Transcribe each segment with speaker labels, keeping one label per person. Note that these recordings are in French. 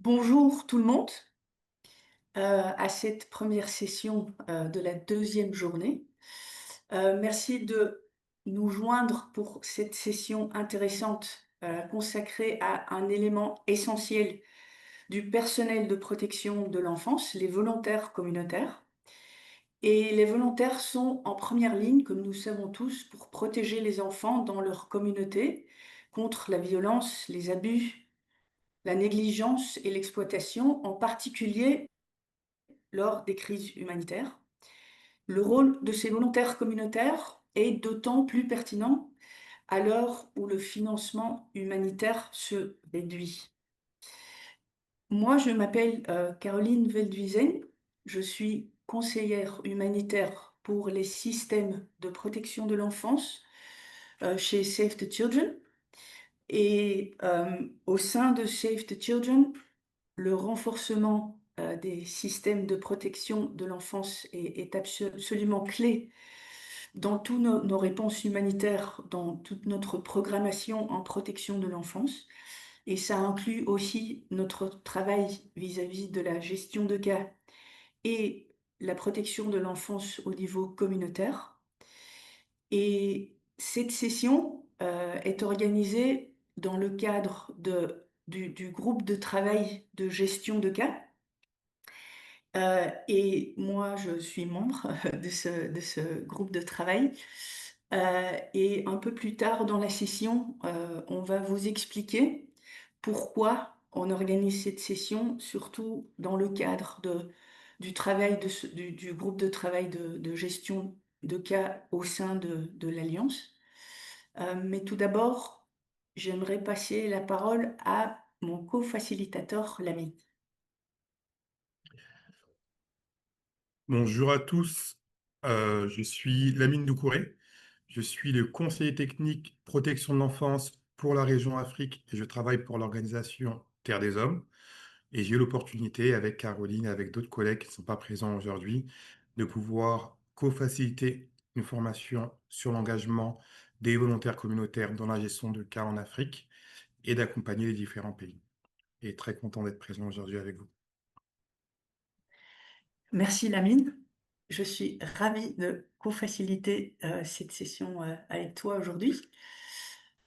Speaker 1: Bonjour tout le monde, à cette première session de la deuxième journée. Merci de nous joindre pour cette session intéressante consacrée à un élément essentiel du personnel de protection de l'enfance, les volontaires communautaires. Et les volontaires sont en première ligne, comme nous savons tous, pour protéger les enfants dans leur communauté contre la violence, les abus, la négligence et l'exploitation, en particulier lors des crises humanitaires. Le rôle de ces volontaires communautaires est d'autant plus pertinent à l'heure où le financement humanitaire se réduit. Moi, je m'appelle Caroline Veldhuizen, je suis conseillère humanitaire pour les systèmes de protection de l'enfance chez Save the Children. Et au sein de Save the Children, le renforcement des systèmes de protection de l'enfance est absolument clé dans toutes nos réponses humanitaires, dans toute notre programmation en protection de l'enfance. Et ça inclut aussi notre travail vis-à-vis de la gestion de cas et la protection de l'enfance au niveau communautaire. Et cette session est organisée dans le cadre du groupe de travail de gestion de cas. Et moi, je suis membre de ce groupe de travail. Et un peu plus tard dans la session, on va vous expliquer pourquoi on organise cette session, surtout dans le cadre du travail du groupe de travail de gestion de cas au sein de l'Alliance. Mais tout d'abord, j'aimerais passer la parole à mon co-facilitateur, Lamine.
Speaker 2: Bonjour à tous, je suis Lamine Doucouré, je suis le conseiller technique protection de l'enfance pour la région Afrique et je travaille pour l'organisation Terre des Hommes. Et j'ai eu l'opportunité avec Caroline et avec d'autres collègues qui ne sont pas présents aujourd'hui de pouvoir co-faciliter une formation sur l'engagement des volontaires communautaires dans la gestion de cas en Afrique et d'accompagner les différents pays. Et très content d'être présent aujourd'hui avec vous.
Speaker 1: Merci Lamine. Je suis ravie de co-faciliter cette session avec toi aujourd'hui.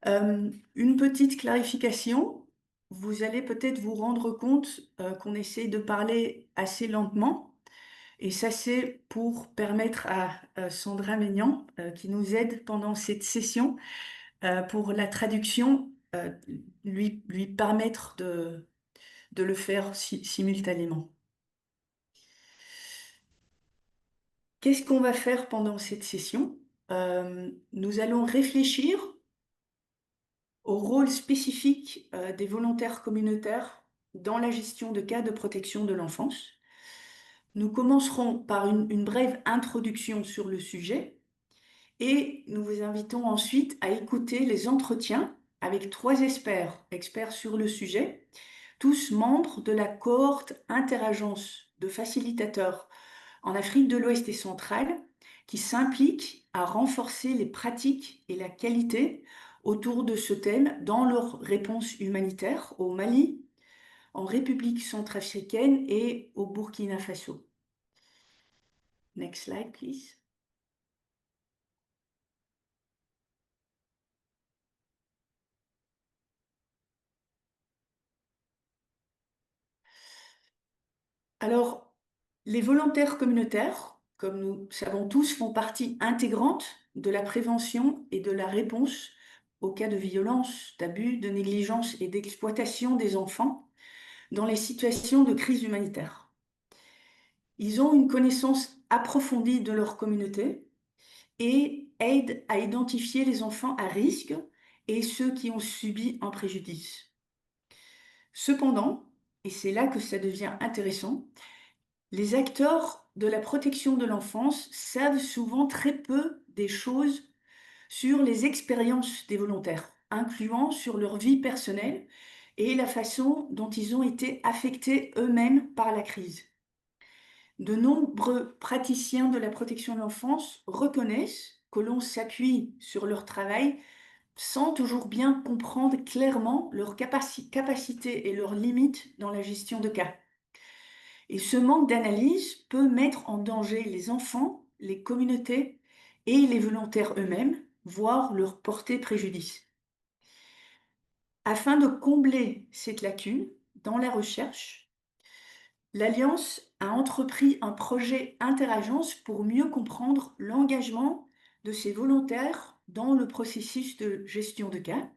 Speaker 1: Une petite clarification. Vous allez peut-être vous rendre compte qu'on essaie de parler assez lentement. Et ça, c'est pour permettre à Sandra Maignan, qui nous aide pendant cette session, pour la traduction, lui permettre de le faire simultanément. Qu'est-ce qu'on va faire pendant cette session? Nous allons réfléchir au rôle spécifique des volontaires communautaires dans la gestion de cas de protection de l'enfance. Nous commencerons par une brève introduction sur le sujet et nous vous invitons ensuite à écouter les entretiens avec trois experts sur le sujet, tous membres de la cohorte interagence de facilitateurs en Afrique de l'Ouest et centrale, qui s'impliquent à renforcer les pratiques et la qualité autour de ce thème dans leurs réponses humanitaires au Mali, en République centrafricaine et au Burkina Faso. Next slide, please. Alors, les volontaires communautaires, comme nous savons tous, font partie intégrante de la prévention et de la réponse aux cas de violence, d'abus, de négligence et d'exploitation des enfants dans les situations de crise humanitaire. Ils ont une connaissance approfondie de leur communauté et aident à identifier les enfants à risque et ceux qui ont subi un préjudice. Cependant, et c'est là que ça devient intéressant, les acteurs de la protection de l'enfance savent souvent très peu des choses sur les expériences des volontaires, incluant sur leur vie personnelle et la façon dont ils ont été affectés eux-mêmes par la crise. De nombreux praticiens de la protection de l'enfance reconnaissent que l'on s'appuie sur leur travail sans toujours bien comprendre clairement leurs capacités et leurs limites dans la gestion de cas. Et ce manque d'analyse peut mettre en danger les enfants, les communautés et les volontaires eux-mêmes, voire leur porter préjudice. Afin de combler cette lacune dans la recherche, l'Alliance a entrepris un projet interagence pour mieux comprendre l'engagement de ces volontaires dans le processus de gestion de cas.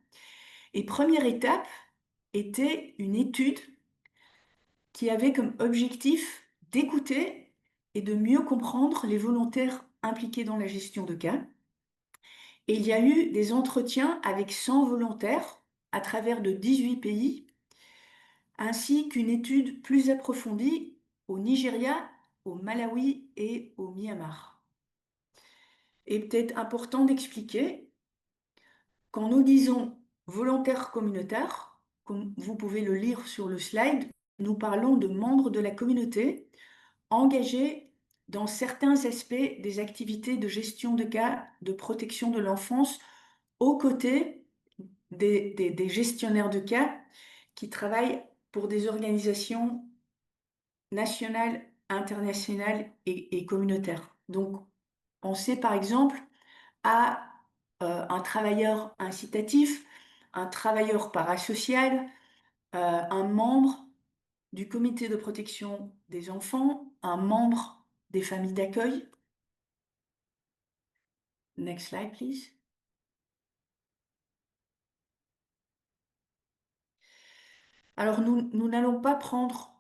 Speaker 1: Et première étape était une étude qui avait comme objectif d'écouter et de mieux comprendre les volontaires impliqués dans la gestion de cas. Et il y a eu des entretiens avec 100 volontaires à travers de 18 pays, ainsi qu'une étude plus approfondie au Nigeria, au Malawi et au Myanmar. Et peut-être important d'expliquer, quand nous disons volontaires communautaires, comme vous pouvez le lire sur le slide, nous parlons de membres de la communauté engagés dans certains aspects des activités de gestion de cas de protection de l'enfance aux côtés des gestionnaires de cas qui travaillent pour des organisations nationales, internationales et communautaires. Donc, on sait par exemple à un travailleur incitatif, un travailleur parasocial, un membre du comité de protection des enfants, un membre des familles d'accueil. Next slide, please. Alors, nous n'allons pas prendre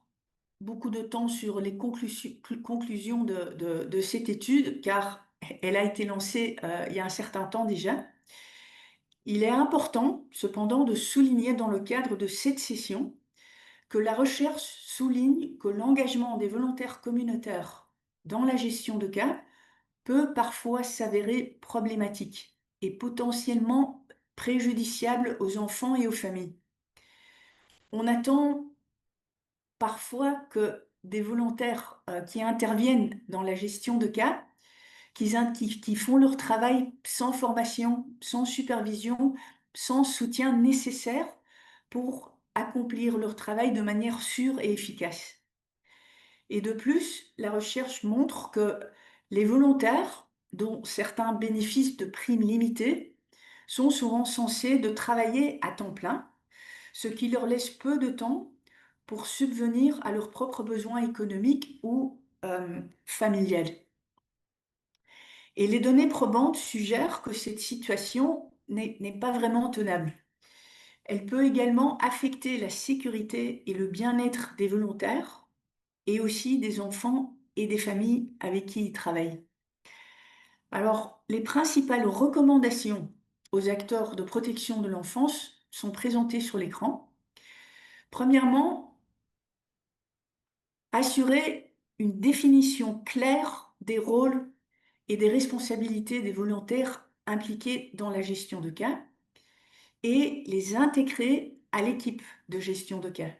Speaker 1: beaucoup de temps sur les conclusions de cette étude, car elle a été lancée il y a un certain temps déjà. Il est important, cependant, de souligner dans le cadre de cette session que la recherche souligne que l'engagement des volontaires communautaires dans la gestion de cas peut parfois s'avérer problématique et potentiellement préjudiciable aux enfants et aux familles. On attend parfois que des volontaires qui interviennent dans la gestion de cas, qui font leur travail sans formation, sans supervision, sans soutien nécessaire pour accomplir leur travail de manière sûre et efficace. Et de plus, la recherche montre que les volontaires, dont certains bénéficient de primes limitées, sont souvent censés de travailler à temps plein, ce qui leur laisse peu de temps pour subvenir à leurs propres besoins économiques ou familiales. Et les données probantes suggèrent que cette situation n'est pas vraiment tenable. Elle peut également affecter la sécurité et le bien-être des volontaires et aussi des enfants et des familles avec qui ils travaillent. Alors, les principales recommandations aux acteurs de protection de l'enfance sont présentées sur l'écran. Premièrement, assurer une définition claire des rôles et des responsabilités des volontaires impliqués dans la gestion de cas et les intégrer à l'équipe de gestion de cas.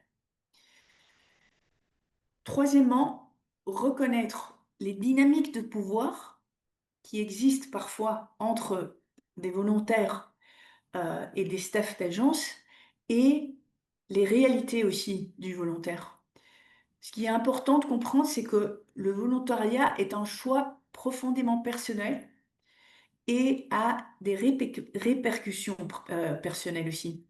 Speaker 1: Troisièmement, reconnaître les dynamiques de pouvoir qui existent parfois entre des volontaires et des staffs d'agence et les réalités aussi du volontaire. Ce qui est important de comprendre, c'est que le volontariat est un choix profondément personnel et a des répercussions personnelles aussi.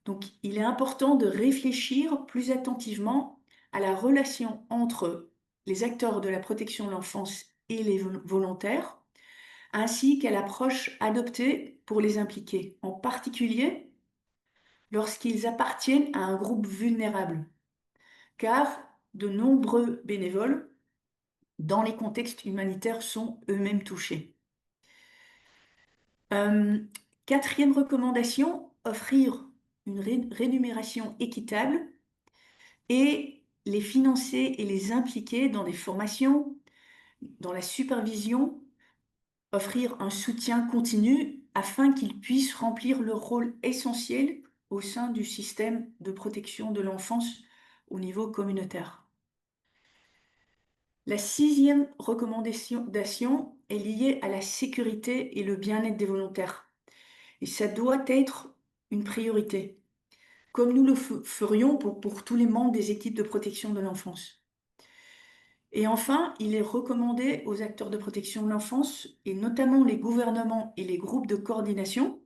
Speaker 1: Donc, il est important de réfléchir plus attentivement à la relation entre les acteurs de la protection de l'enfance et les volontaires, ainsi qu'à l'approche adoptée pour les impliquer, en particulier lorsqu'ils appartiennent à un groupe vulnérable, car de nombreux bénévoles dans les contextes humanitaires sont eux-mêmes touchés. Quatrième recommandation, offrir une rémunération équitable et les financer et les impliquer dans des formations, dans la supervision, offrir un soutien continu afin qu'ils puissent remplir leur rôle essentiel au sein du système de protection de l'enfance au niveau communautaire. La sixième recommandation est liée à la sécurité et le bien-être des volontaires. Et ça doit être une priorité, comme nous le ferions pour tous les membres des équipes de protection de l'enfance. Et enfin, il est recommandé aux acteurs de protection de l'enfance, et notamment les gouvernements et les groupes de coordination,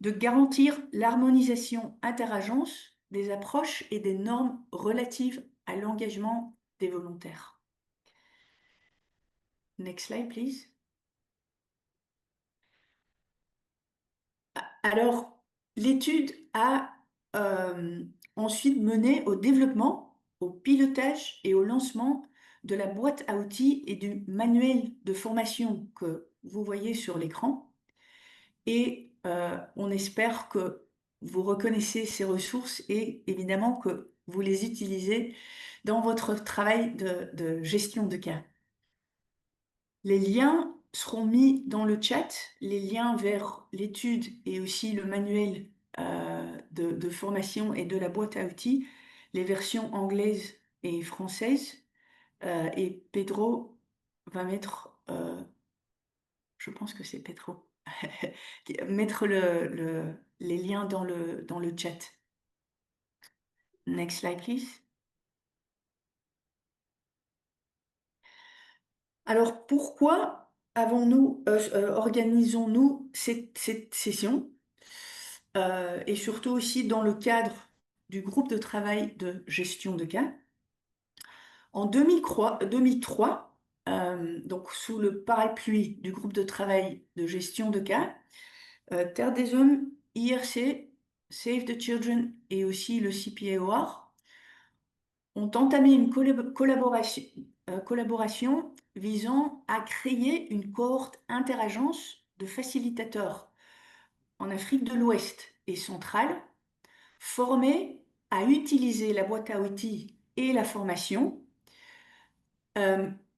Speaker 1: de garantir l'harmonisation interagences des approches et des normes relatives à l'engagement des volontaires. Next slide, please. Alors, l'étude a ensuite mené au développement, au pilotage et au lancement de la boîte à outils et du manuel de formation que vous voyez sur l'écran. Et on espère que vous reconnaissez ces ressources et évidemment que vous les utilisez dans votre travail de gestion de cas. Les liens seront mis dans le chat, les liens vers l'étude et aussi le manuel de formation et de la boîte à outils, les versions anglaises et françaises. Et Pedro va mettre, je pense que c'est Pedro, mettre les liens dans le chat. Next slide, please. Alors, pourquoi organisons-nous cette session et surtout aussi dans le cadre du groupe de travail de gestion de cas? En 2003, donc sous le parapluie du groupe de travail de gestion de cas, Terre des Hommes, IRC, Save the Children et aussi le CPAOR ont entamé une collaboration visant à créer une cohorte interagence de facilitateurs en Afrique de l'Ouest et centrale, formés à utiliser la boîte à outils et la formation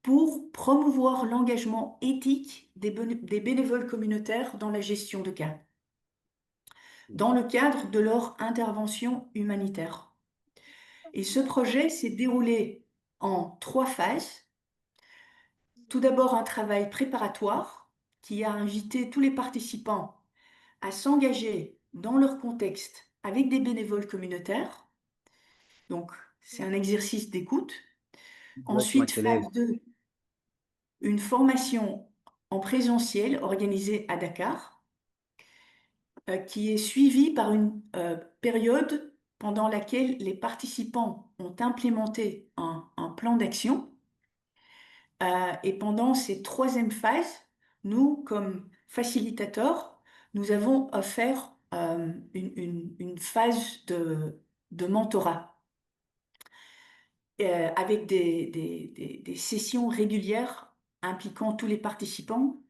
Speaker 1: pour promouvoir l'engagement éthique des bénévoles communautaires dans la gestion de cas, dans le cadre de leur intervention humanitaire. Et ce projet s'est déroulé en 3 phases. Tout d'abord, un travail préparatoire qui a invité tous les participants à s'engager dans leur contexte avec des bénévoles communautaires. Donc, c'est un exercice d'écoute. Ensuite, phase 2, une formation en présentiel organisée à Dakar, qui est suivie par une période pendant laquelle les participants ont implémenté un plan d'action. Et pendant ces 3e phases, nous, comme facilitateurs, nous avons offert une phase de mentorat avec des sessions régulières impliquant tous les participants,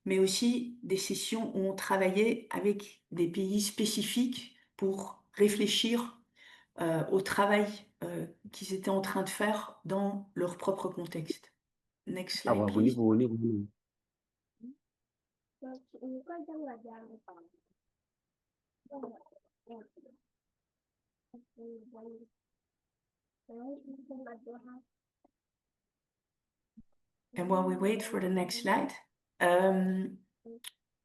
Speaker 1: mais aussi des sessions où on travaillait avec des pays spécifiques pour réfléchir au travail qu'ils étaient en train de faire dans leur propre contexte. Next slide, please. And while we wait for the next slide,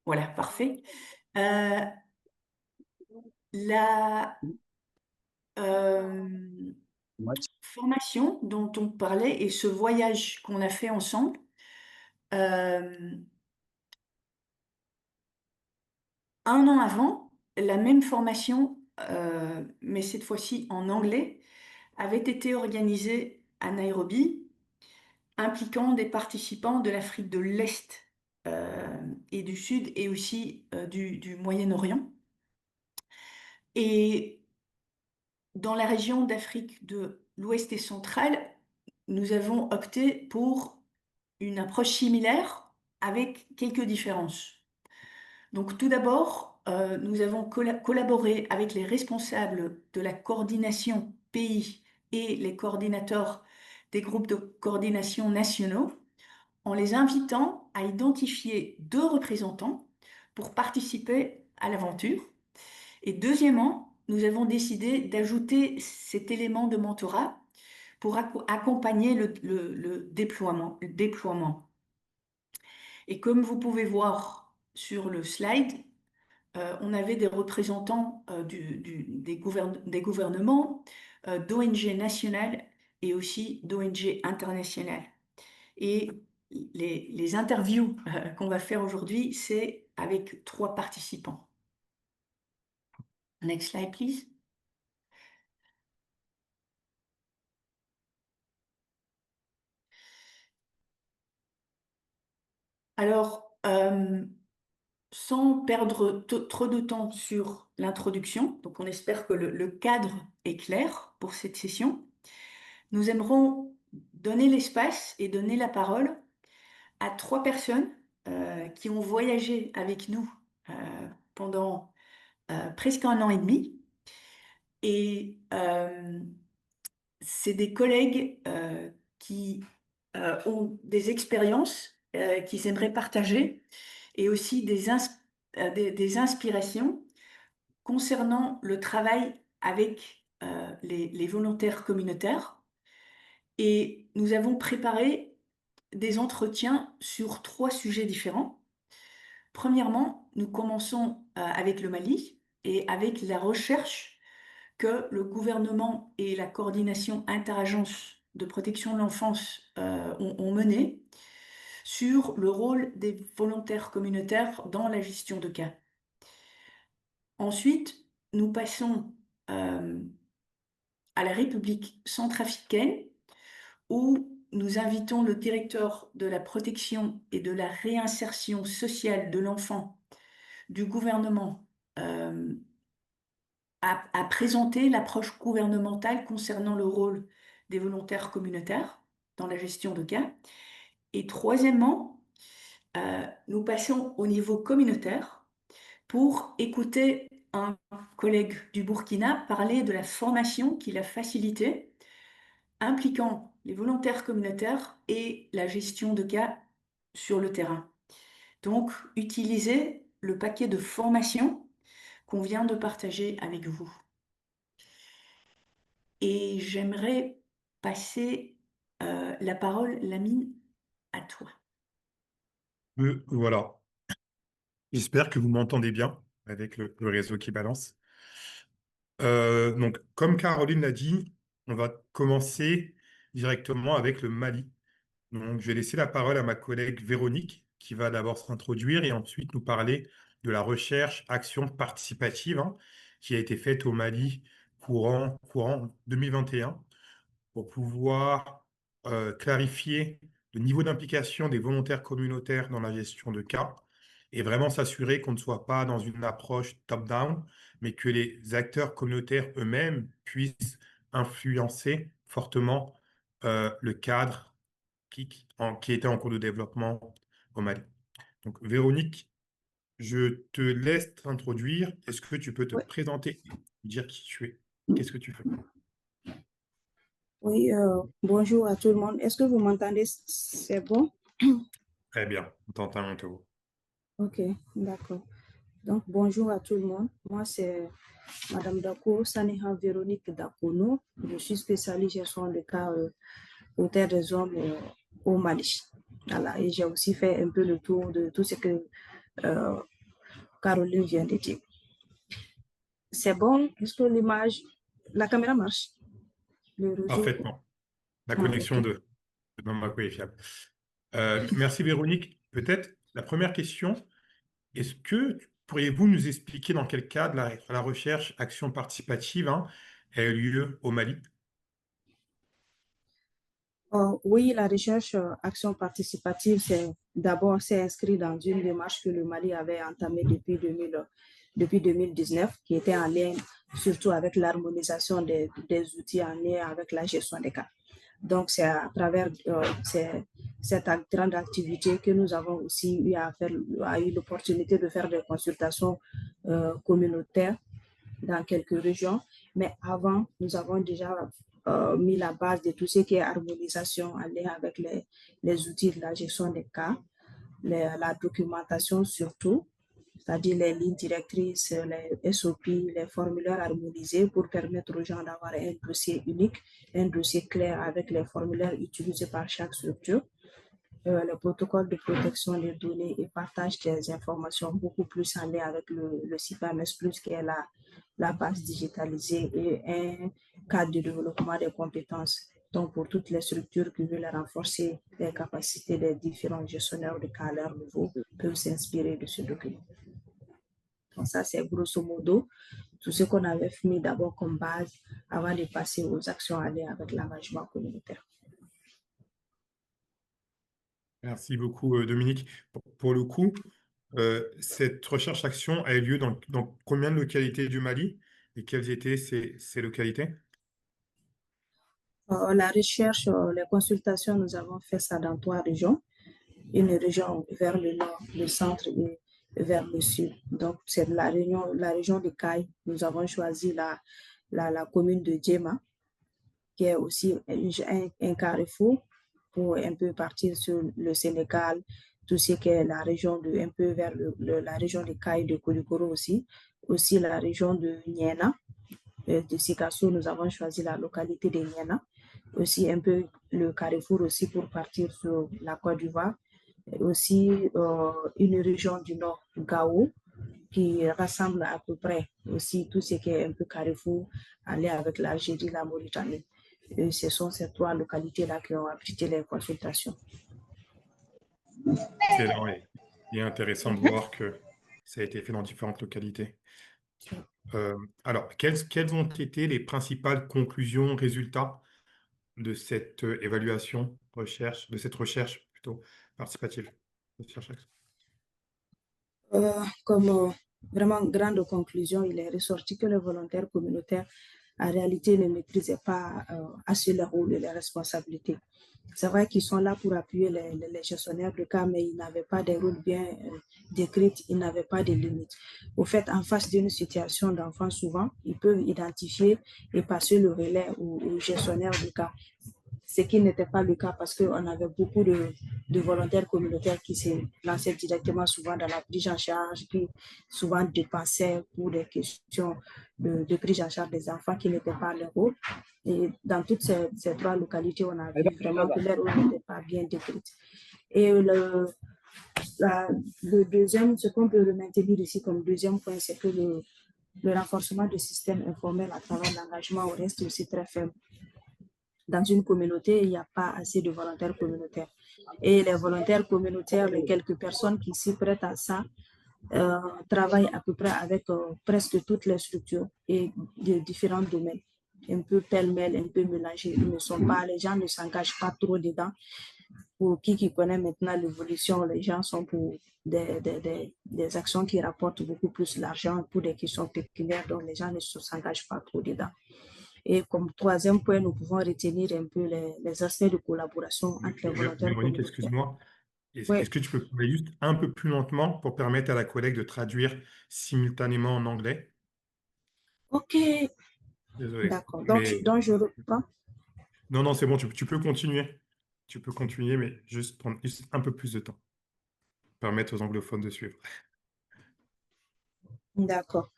Speaker 1: voilà, parfait. La formation dont on parlait et ce voyage qu'on a fait ensemble, un an avant, la même formation, mais cette fois-ci en anglais, avait été organisée à Nairobi, impliquant des participants de l'Afrique de l'Est et du Sud et aussi du Moyen-Orient. Et dans la région d'Afrique de l'Ouest et centrale, nous avons opté pour une approche similaire avec quelques différences. Donc tout d'abord, nous avons collaboré avec les responsables de la coordination pays et les coordinateurs des groupes de coordination nationaux en les invitant à identifier 2 représentants pour participer à l'aventure. Et deuxièmement, nous avons décidé d'ajouter cet élément de mentorat pour accompagner le déploiement. Et comme vous pouvez voir sur le slide, on avait des représentants des gouvernements, d'ONG nationales et aussi d'ONG internationales. Et les interviews qu'on va faire aujourd'hui, c'est avec 3 participants. Next slide, please. Alors, sans perdre trop de temps sur l'introduction, donc on espère que le cadre est clair pour cette session, nous aimerons donner l'espace et donner la parole à 3 personnes qui ont voyagé avec nous pendant presque 1 an et demi. Et c'est des collègues qui ont des expériences qu'ils aimeraient partager et aussi des inspirations concernant le travail avec les volontaires communautaires. Et nous avons préparé des entretiens sur 3 sujets différents. Premièrement, nous commençons avec le Mali et avec la recherche que le gouvernement et la coordination interagence de protection de l'enfance ont menée sur le rôle des volontaires communautaires dans la gestion de cas. Ensuite, nous passons à la République centrafricaine où nous invitons le directeur de la protection et de la réinsertion sociale de l'enfant du gouvernement à présenter l'approche gouvernementale concernant le rôle des volontaires communautaires dans la gestion de cas. Et troisièmement, nous passons au niveau communautaire pour écouter un collègue du Burkina parler de la formation qu'il a facilitée impliquant les volontaires communautaires et la gestion de cas sur le terrain. Donc, utilisez le paquet de formation qu'on vient de partager avec vous. Et j'aimerais passer la parole, Lamine, à toi.
Speaker 2: Voilà. J'espère que vous m'entendez bien avec le réseau qui balance. Donc, comme Caroline l'a dit, on va commencer directement avec le Mali. Donc, je vais laisser la parole à ma collègue Véronique, qui va d'abord s'introduire et ensuite nous parler de la recherche action participative qui a été faite au Mali courant 2021 pour pouvoir clarifier le niveau d'implication des volontaires communautaires dans la gestion de cas et vraiment s'assurer qu'on ne soit pas dans une approche top-down, mais que les acteurs communautaires eux-mêmes puissent influencer fortement le cadre qui était en cours de développement au Mali. Donc, Véronique, je te laisse t'introduire. Est-ce que tu peux te
Speaker 3: Oui,
Speaker 2: présenter, dire qui tu es, qu'est-ce que tu fais?
Speaker 3: oui, bonjour à tout le monde. Est-ce que vous m'entendez? C'est bon?
Speaker 2: Très bien, on t'entend un peu.
Speaker 3: Ok, d'accord. Donc, bonjour à tout le monde. Moi, c'est Madame Dako, Saniha Véronique Dakono. Je suis spécialiste gestion de cas au Terre des Hommes au Mali. Voilà, et j'ai aussi fait un peu le tour de tout ce que euh, Caroline vient de dire. C'est bon? Est-ce que la caméra marche? Le réseau?
Speaker 2: Parfaitement. La
Speaker 3: Ah,
Speaker 2: connexion
Speaker 3: ok.
Speaker 2: de Bamako est fiable. Merci Véronique. Peut-être la première question, est-ce que pourriez-vous nous expliquer dans quel cadre la recherche action participative a eu lieu au Mali?
Speaker 3: Oui, la recherche action participative, c'est inscrit dans une démarche que le Mali avait entamée depuis 2019, qui était en lien surtout avec l'harmonisation des outils en lien avec la gestion des cas. Donc, c'est à travers cette grande activité que nous avons aussi eu l'opportunité de faire des consultations communautaires dans quelques régions. Mais avant, nous avons déjà mis la base de tout ce qui est harmonisation en lien avec les outils de la gestion des cas, la documentation surtout, c'est-à-dire les lignes directrices, les SOP, les formulaires harmonisés pour permettre aux gens d'avoir un dossier unique, un dossier clair avec les formulaires utilisés par chaque structure. le protocole de protection des données et partage des informations beaucoup plus en lien avec le CIPAMES+, qui est la base digitalisée et un cadre de développement des compétences. Donc, pour toutes les structures qui veulent renforcer les capacités des différents gestionnaires de cas à leur niveau, peuvent s'inspirer de ce document. Donc, ça, c'est grosso modo tout ce qu'on avait mis d'abord comme base avant de passer aux actions en lien avec l'engagement communautaire.
Speaker 2: Merci beaucoup, Dominique. Pour le coup, cette recherche-action a eu lieu dans combien de localités du Mali et quelles étaient ces localités?
Speaker 3: La recherche, les consultations, nous avons fait ça dans 3 régions. Une région vers le nord, le centre et vers le sud. Donc, c'est la région de Caille. Nous avons choisi la commune de Djema, qui est aussi un carrefour pour un peu partir sur le Sénégal, tout ce qui est la région de, un peu vers la région de Caille, de Koulikoro aussi. Aussi la région de Niena, de Sikasso, nous avons choisi la localité de Niena. Aussi un peu le carrefour aussi pour partir sur la Côte d'Ivoire. Aussi une région du nord, Gao, qui rassemble à peu près aussi tout ce qui est un peu carrefour, aller avec l'Algérie, la Mauritanie. Et ce sont ces 3 localités-là qui ont abrité les consultations.
Speaker 2: Excellent et intéressant de voir que ça a été fait dans différentes localités. Alors, quelles ont été les principales conclusions, résultats de cette évaluation, de cette recherche plutôt participative?
Speaker 3: Comme vraiment grande conclusion, il est ressorti que les volontaires communautaires, en réalité, ne maîtrisaient pas assez leur rôle et les responsabilités. C'est vrai qu'ils sont là pour appuyer les gestionnaires de cas, mais ils n'avaient pas des rôles bien décrits, ils n'avaient pas de limites. Au fait, en face d'une situation d'enfant, souvent, ils peuvent identifier et passer le relais aux gestionnaires de cas. Ce qui n'était pas le cas parce qu'on avait beaucoup de volontaires communautaires qui se lançaient directement souvent dans la prise en charge, qui souvent dépensaient pour des questions de prise en charge des enfants qui n'étaient pas leur rôle. Et dans toutes ces 3 localités, on a vu vraiment que leur rôle n'était pas bien décrit. Et le deuxième, ce qu'on peut le maintenir ici comme deuxième point, c'est que le renforcement du système informel à travers l'engagement reste aussi très faible. Dans une communauté, il n'y a pas assez de volontaires communautaires. Et les volontaires communautaires, les quelques personnes qui s'y prêtent à ça, travaillent à peu près avec presque toutes les structures et de différents domaines. Un peu pêle-mêle, un peu mélangés. Les gens ne s'engagent pas trop dedans. Pour qui connaît maintenant l'évolution, les gens sont pour des actions qui rapportent beaucoup plus d'argent pour des questions pécuniaires, donc les gens ne s'engagent pas trop dedans. Et comme 3e point, nous pouvons retenir un peu les aspects de collaboration entre les volontaires.
Speaker 2: Monique, excuse-moi. Est-ce que tu peux parler juste un peu plus lentement pour permettre à la collègue de traduire simultanément en anglais?
Speaker 3: Ok.
Speaker 2: Désolé.
Speaker 3: D'accord. Donc, je reprends.
Speaker 2: Non, c'est bon, tu peux continuer. Tu peux continuer, mais juste prendre un peu plus de temps. Permettre aux anglophones de suivre.
Speaker 3: D'accord.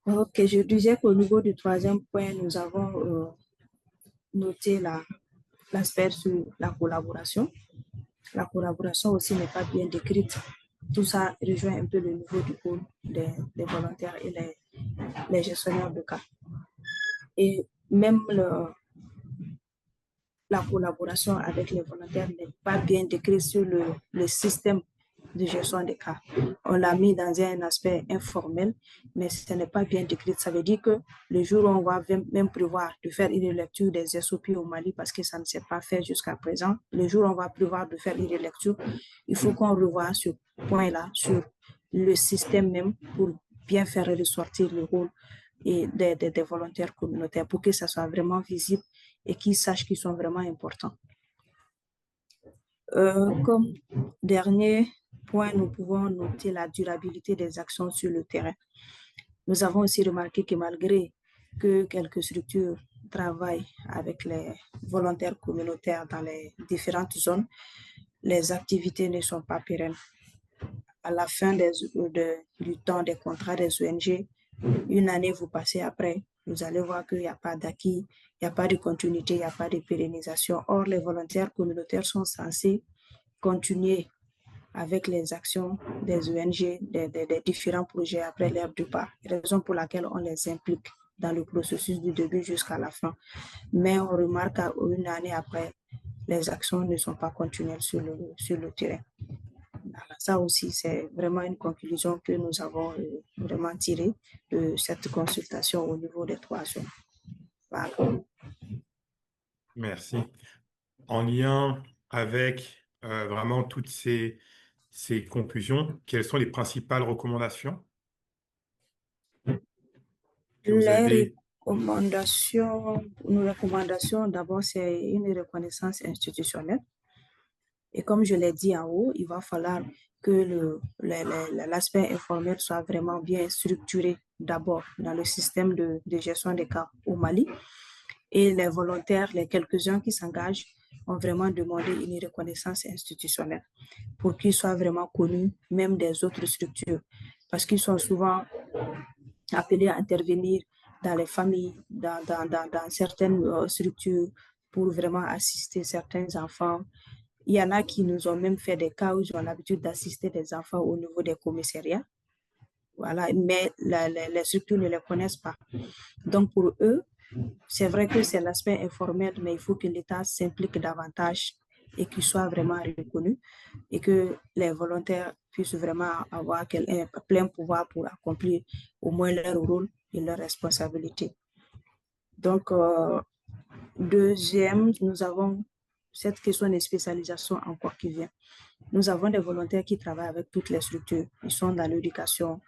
Speaker 3: Ok, je disais qu'au niveau du 3e point, nous avons noté l'aspect sur la collaboration. La collaboration aussi n'est pas bien décrite. Tout ça rejoint un peu le niveau du pôle des volontaires et les gestionnaires de cas. Et même la collaboration avec les volontaires n'est pas bien décrite sur le système de gestion des cas. On l'a mis dans un aspect informel, mais ce n'est pas bien décrit. Ça veut dire que le jour où on va même prévoir de faire une lecture des SOP au Mali, parce que ça ne s'est pas fait jusqu'à présent, le jour où on va prévoir de faire une lecture, il faut qu'on revoie ce point-là sur le système même pour bien faire ressortir le rôle et des volontaires communautaires pour que ça soit vraiment visible et qu'ils sachent qu'ils sont vraiment importants. Comme dernier point, nous pouvons noter la durabilité des actions sur le terrain. Nous avons aussi remarqué que malgré que quelques structures travaillent avec les volontaires communautaires dans les différentes zones, les activités ne sont pas pérennes. À la fin du temps des contrats des ONG, une année vous passez après, vous allez voir qu'il n'y a pas d'acquis, il n'y a pas de continuité, il n'y a pas de pérennisation. Or, les volontaires communautaires sont censés continuer avec les actions des ONG, des différents projets après leur départ, raison pour laquelle on les implique dans le processus du début jusqu'à la fin. Mais on remarque qu'une année après, les actions ne sont pas continuelles sur le terrain. Ça aussi, c'est vraiment une conclusion que nous avons vraiment tirée de cette consultation au niveau des 3 zones. Voilà.
Speaker 2: Merci. En lien avec vraiment toutes ces conclusions, quelles sont les principales recommandations que vous avez?
Speaker 3: Nos recommandations, d'abord, c'est une reconnaissance institutionnelle. Et comme je l'ai dit en haut, il va falloir que l'aspect informel soit vraiment bien structuré d'abord dans le système de gestion des cas au Mali. Et les volontaires, les quelques-uns qui s'engagent, ont vraiment demandé une reconnaissance institutionnelle pour qu'ils soient vraiment connus, même des autres structures, parce qu'ils sont souvent appelés à intervenir dans les familles, dans certaines structures pour vraiment assister certains enfants. Il y en a qui nous ont même fait des cas où ils ont l'habitude d'assister des enfants au niveau des commissariats. Voilà, mais les structures ne les connaissent pas. Donc pour eux, c'est vrai que c'est l'aspect informel, mais il faut que l'État s'implique davantage et qu'il soit vraiment reconnu et que les volontaires puissent vraiment avoir un plein pouvoir pour accomplir au moins leur rôle et leurs responsabilités. Donc, deuxième, nous avons cette question de spécialisation encore qui vient. Nous avons des volontaires qui travaillent avec toutes les structures. Ils sont dans l'éducation,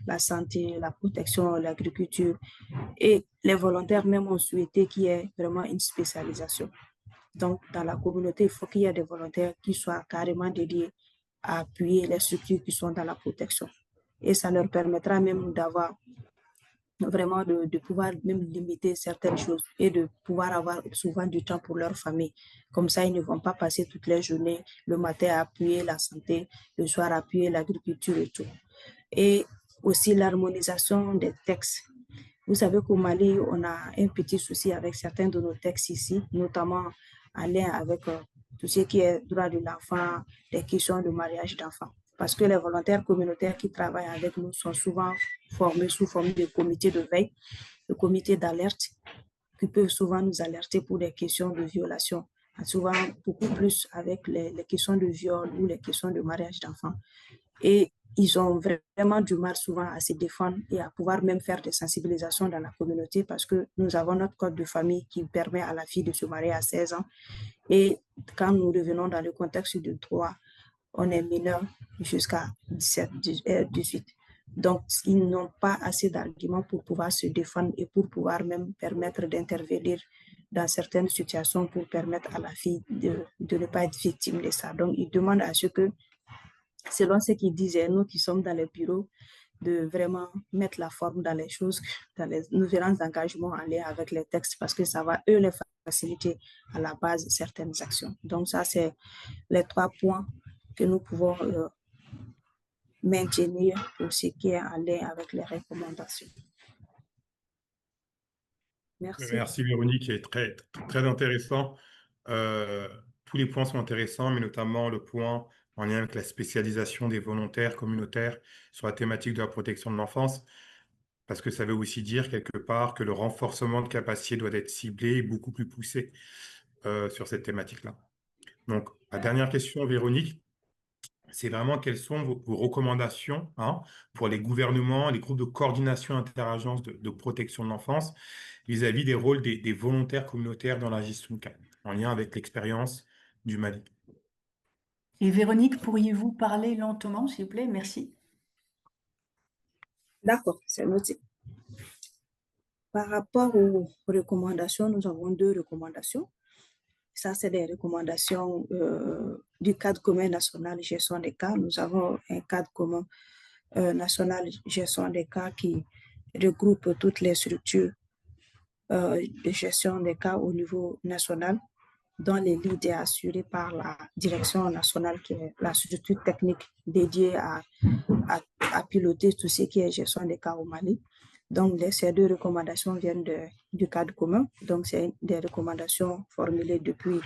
Speaker 3: la santé, la protection, l'agriculture. Et les volontaires même ont souhaité qu'il y ait vraiment une spécialisation. Donc, dans la communauté, il faut qu'il y ait des volontaires qui soient carrément dédiés à appuyer les structures qui sont dans la protection. Et ça leur permettra même d'avoir vraiment de pouvoir même limiter certaines choses et de pouvoir avoir souvent du temps pour leur famille. Comme ça, ils ne vont pas passer toutes les journées, le matin à appuyer la santé, le soir à appuyer l'agriculture et tout. Et aussi l'harmonisation des textes. Vous savez qu'au Mali, on a un petit souci avec certains de nos textes ici, notamment en lien avec tout ce qui est droit de l'enfant, les questions de mariage d'enfants. Parce que les volontaires communautaires qui travaillent avec nous sont souvent formés sous forme de comités de veille, de comités d'alerte, qui peuvent souvent nous alerter pour des questions de violation, souvent beaucoup plus avec les questions de viol ou les questions de mariage d'enfants. Et ils ont vraiment du mal souvent à se défendre et à pouvoir même faire des sensibilisations dans la communauté parce que nous avons notre code de famille qui permet à la fille de se marier à 16 ans. Et quand nous revenons dans le contexte du droit, on est mineur jusqu'à 17, 18. Donc, ils n'ont pas assez d'arguments pour pouvoir se défendre et pour pouvoir même permettre d'intervenir dans certaines situations pour permettre à la fille de ne pas être victime de ça. Donc, ils demandent à ce que, selon ce qu'ils disaient, nous qui sommes dans les bureaux, de vraiment mettre la forme dans les choses, dans les différents engagements en lien avec les textes, parce que ça va, eux, les faciliter à la base certaines actions. Donc, ça, c'est les 3 points que nous pouvons maintenir pour ce qui est en lien avec les recommandations. Merci.
Speaker 2: Merci Véronique, c'est très, très intéressant. Tous les points sont intéressants, mais notamment le point en lien avec la spécialisation des volontaires communautaires sur la thématique de la protection de l'enfance, parce que ça veut aussi dire quelque part que le renforcement de capacité doit être ciblé et beaucoup plus poussé sur cette thématique-là. Donc, la dernière question, Véronique, c'est vraiment quelles sont vos recommandations pour les gouvernements, les groupes de coordination interagences de protection de l'enfance vis-à-vis des rôles des volontaires communautaires dans la gestion de cas, en lien avec l'expérience du Mali.
Speaker 1: Et Véronique, pourriez-vous parler lentement, s'il vous plaît? Merci.
Speaker 3: D'accord, c'est noté. Par rapport aux recommandations, nous avons 2 recommandations. Ça, c'est des recommandations du cadre commun national gestion des cas. Nous avons un cadre commun national gestion des cas qui regroupe toutes les structures de gestion des cas au niveau national, dont les leads est assuré par la direction nationale, qui est la structure technique dédiée à piloter tout ce qui est gestion des cas au Mali. Donc, ces 2 recommandations viennent du cadre commun. Donc, c'est des recommandations formulées depuis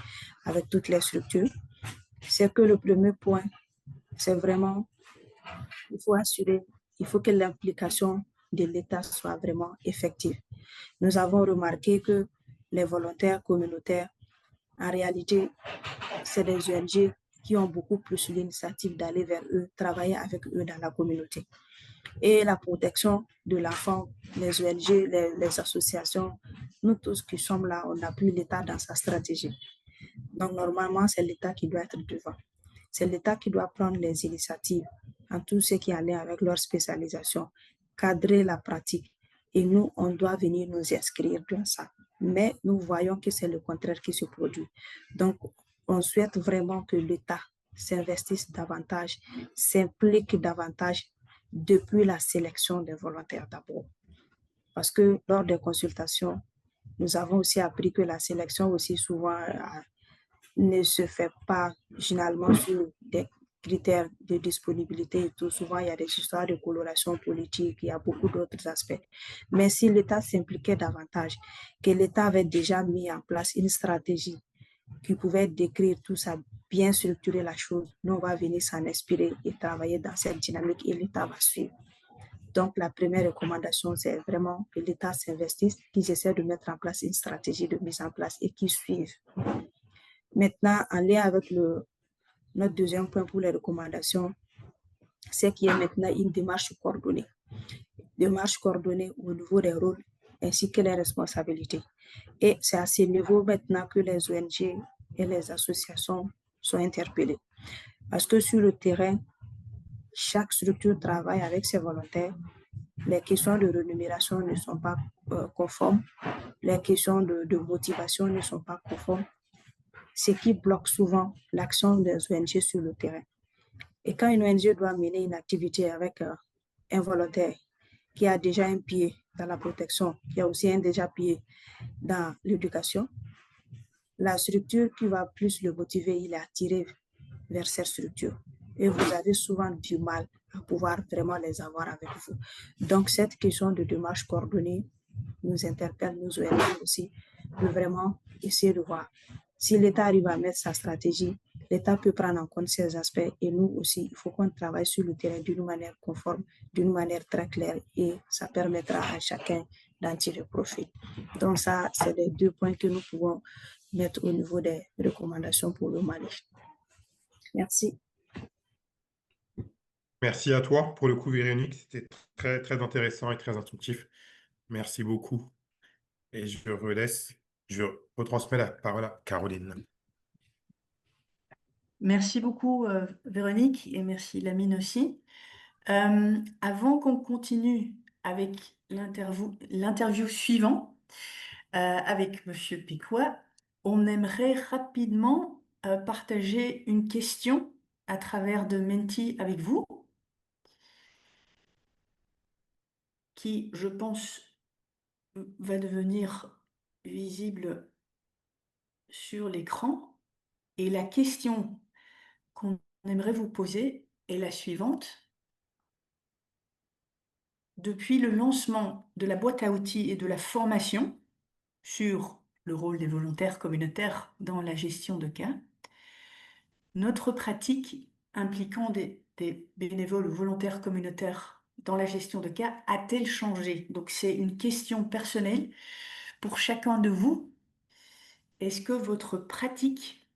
Speaker 3: avec toutes les structures. c'est que le premier point, c'est vraiment, il faut que l'implication de l'État soit vraiment effective. Nous avons remarqué que les volontaires communautaires, en réalité, c'est des ONG qui ont beaucoup plus l'initiative d'aller vers eux, travailler avec eux dans la communauté. Et la protection de l'enfant, les ONG, les associations, nous tous qui sommes là, on appuie l'État dans sa stratégie. Donc, normalement, c'est l'État qui doit être devant. C'est l'État qui doit prendre les initiatives en tout ce qui est en lien avec leur spécialisation, cadrer la pratique. Et nous, on doit venir nous inscrire dans ça. Mais nous voyons que c'est le contraire qui se produit. Donc, on souhaite vraiment que l'État s'investisse davantage, s'implique davantage depuis la sélection des volontaires d'abord. Parce que lors des consultations, nous avons aussi appris que la sélection aussi souvent ne se fait pas généralement sur des critères de disponibilité et tout. Souvent, il y a des histoires de coloration politique, il y a beaucoup d'autres aspects. Mais si l'État s'impliquait davantage, que l'État avait déjà mis en place une stratégie qui pouvait décrire tout ça, bien structurer la chose, nous, on va venir s'en inspirer et travailler dans cette dynamique et l'État va suivre. Donc, la première recommandation, c'est vraiment que l'État s'investisse, qu'ils essaient de mettre en place une stratégie de mise en place et qu'ils suivent. Maintenant, en lien avec notre deuxième point pour les recommandations, c'est qu'il y a maintenant une démarche coordonnée. Démarche coordonnée au niveau des rôles ainsi que les responsabilités. Et c'est à ce niveau maintenant que les ONG et les associations sont interpellées. Parce que sur le terrain, chaque structure travaille avec ses volontaires. Les questions de rémunération ne sont pas conformes. Les questions de motivation ne sont pas conformes. Ce qui bloque souvent l'action des ONG sur le terrain. Et quand une ONG doit mener une activité avec un volontaire qui a déjà un pied dans la protection, qui a aussi un déjà pied dans l'éducation, la structure qui va plus le motiver, il est attiré vers cette structure. Et vous avez souvent du mal à pouvoir vraiment les avoir avec vous. Donc, cette question de démarche coordonnée nous interpelle, nous ONG aussi, de vraiment essayer de voir. Si l'État arrive à mettre sa stratégie, l'État peut prendre en compte ces aspects et nous aussi, il faut qu'on travaille sur le terrain d'une manière conforme, d'une manière très claire et ça permettra à chacun d'en tirer profit. Donc ça, c'est les deux points que nous pouvons mettre au niveau des recommandations pour le Mali. Merci.
Speaker 2: Merci à toi pour le coup, Véronique. C'était très, très intéressant et très instructif. Merci beaucoup. Et je retransmets la parole à Caroline.
Speaker 1: Merci beaucoup, Véronique, et merci Lamine aussi. Avant qu'on continue avec l'interview suivante avec Monsieur Picois, on aimerait rapidement partager une question à travers de Menti avec vous, qui, je pense, va devenir visible sur l'écran. Et la question qu'on aimerait vous poser est la suivante. Depuis le lancement de la boîte à outils et de la formation sur le rôle des volontaires communautaires dans la gestion de cas, notre pratique impliquant des bénévoles ou volontaires communautaires dans la gestion de cas a-t-elle changé? Donc c'est une question personnelle pour chacun de vous. Est-ce que votre pratique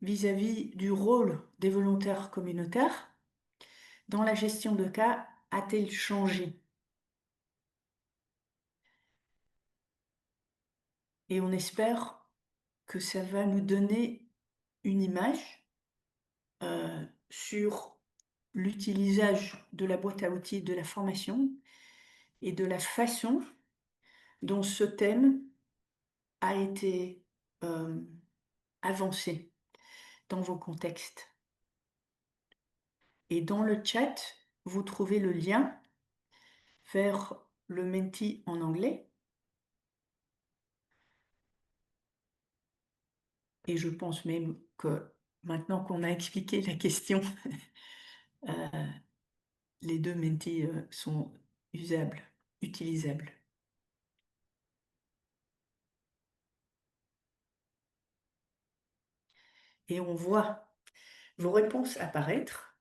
Speaker 1: vis-à-vis du rôle des volontaires communautaires dans la gestion de cas a-t-elle changé? Et on espère que ça va nous donner une image sur l'utilisation de la boîte à outils de la formation et de la façon dont ce thème a été avancé dans vos contextes. Et dans le chat, vous trouvez le lien vers le Menti en anglais. Et je pense même que maintenant qu'on a expliqué la question, les deux Menti sont usables, utilisables. Et on voit vos réponses apparaître.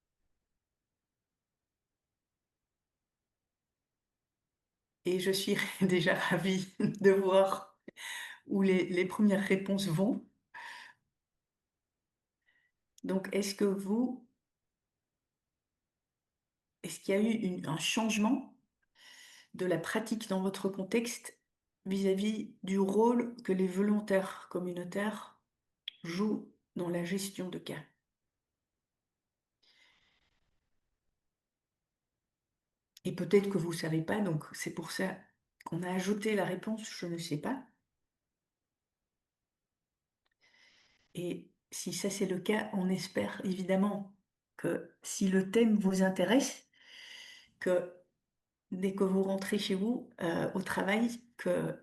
Speaker 1: Et je suis déjà ravie de voir où les premières réponses vont. Donc, est-ce qu'il y a eu un changement de la pratique dans votre contexte vis-à-vis du rôle que les volontaires communautaires jouent dans la gestion de cas? Et peut-être que vous ne savez pas, donc c'est pour ça qu'on a ajouté la réponse « je ne sais pas ». Et si ça c'est le cas, on espère évidemment que si le thème vous intéresse, que dès que vous rentrez chez vous, au travail, que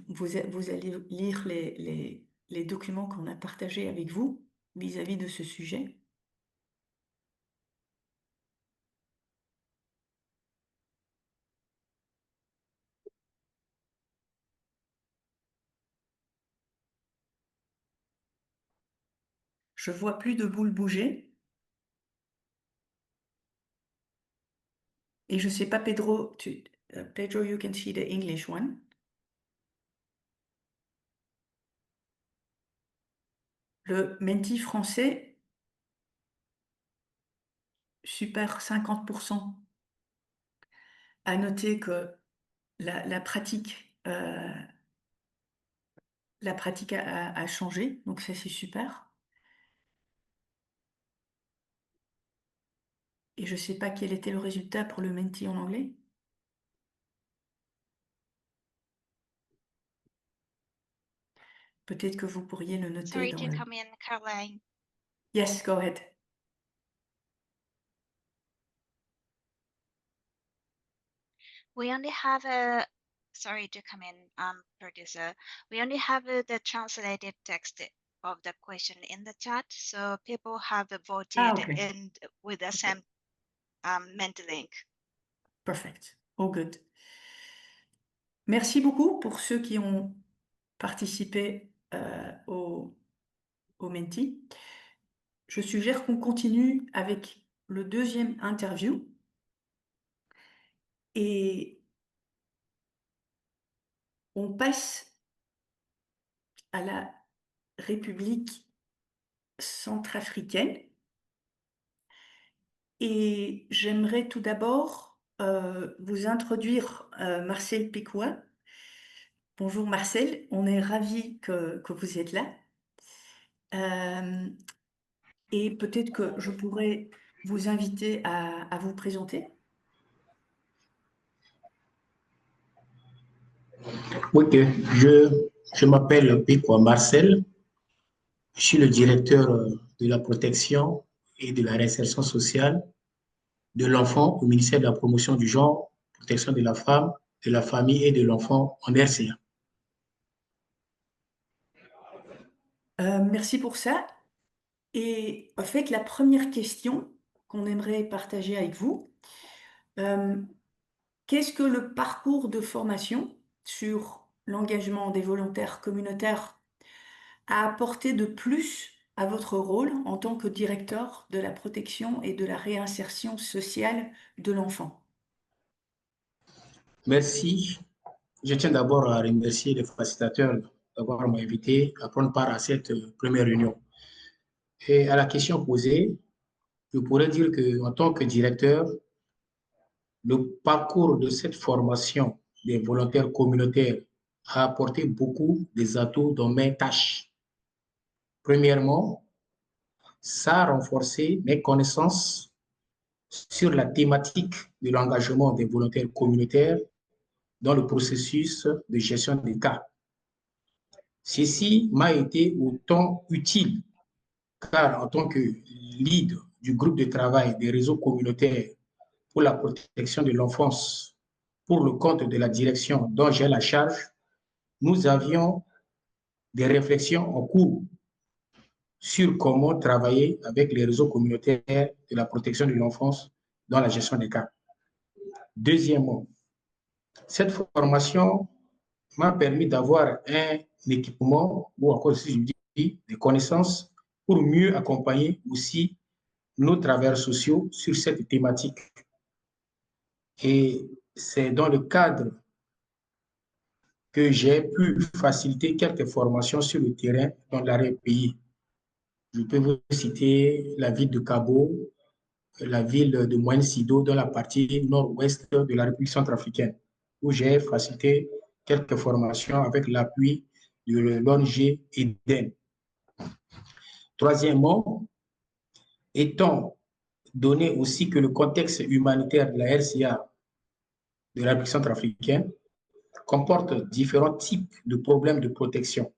Speaker 1: vous allez lire les documents qu'on a partagés avec vous vis-à-vis de ce sujet. Je vois plus de boules bouger. Et je sais pas, Pedro, Pedro, you can see the English one. Le menti français, super 50%. À noter que la pratique a changé, donc ça c'est super. Et je sais pas quel était le résultat pour le menti en anglais. Peut-être que vous pourriez le noter
Speaker 4: Sorry
Speaker 1: dans
Speaker 4: to
Speaker 1: le...
Speaker 4: come in, Caroline.
Speaker 1: Yes, go ahead.
Speaker 4: We only have a, sorry to come in, producer. We only have the translated text of the question in the chat, so people have voted
Speaker 1: okay.
Speaker 4: and with the same mental link.
Speaker 1: Perfect. All good. Merci beaucoup pour ceux qui ont participé au Menti. Je suggère qu'on continue avec le deuxième interview. Et on passe à la République centrafricaine. Et j'aimerais tout d'abord vous introduire Marcel Pécois. Bonjour Marcel, on est ravis que vous êtes là. Et peut-être que je pourrais vous inviter à vous présenter.
Speaker 5: Ok, je m'appelle Pécois Marcel. Je suis le directeur de la protection et de la réinsertion sociale de l'enfant au ministère de la promotion du genre, protection de la femme, de la famille et de l'enfant en RCA.
Speaker 1: Merci pour ça. Et en fait, la première question qu'on aimerait partager avec vous, qu'est-ce que le parcours de formation sur l'engagement des volontaires communautaires a apporté de plus à votre rôle en tant que directeur de la protection et de la réinsertion sociale de l'enfant?
Speaker 5: Merci. Je tiens d'abord à remercier les facilitateurs d'avoir invité à prendre part à cette première réunion. Et à la question posée, je pourrais dire qu'en tant que directeur, le parcours de cette formation des volontaires communautaires a apporté beaucoup des atouts dans mes tâches. Premièrement, ça a renforcé mes connaissances sur la thématique de l'engagement des volontaires communautaires dans le processus de gestion des cas. Ceci m'a été autant utile, car en tant que lead du groupe de travail des réseaux communautaires pour la protection de l'enfance pour le compte de la direction dont j'ai la charge, nous avions des réflexions en cours sur comment travailler avec les réseaux communautaires de la protection de l'enfance dans la gestion des cas. Deuxièmement, cette formation m'a permis d'avoir un équipement, ou encore si je dis des connaissances pour mieux accompagner aussi nos travailleurs sociaux sur cette thématique. Et c'est dans le cadre que j'ai pu faciliter quelques formations sur le terrain dans l'arrêt pays. Je peux vous citer la ville de Cabo, la ville de Moine-Sido dans la partie nord-ouest de la République centrafricaine, où j'ai facilité quelques formations avec l'appui de l'ONG Eden. Troisièmement, étant donné aussi que le contexte humanitaire de la RCA de la République centrafricaine comporte différents types de problèmes de protection.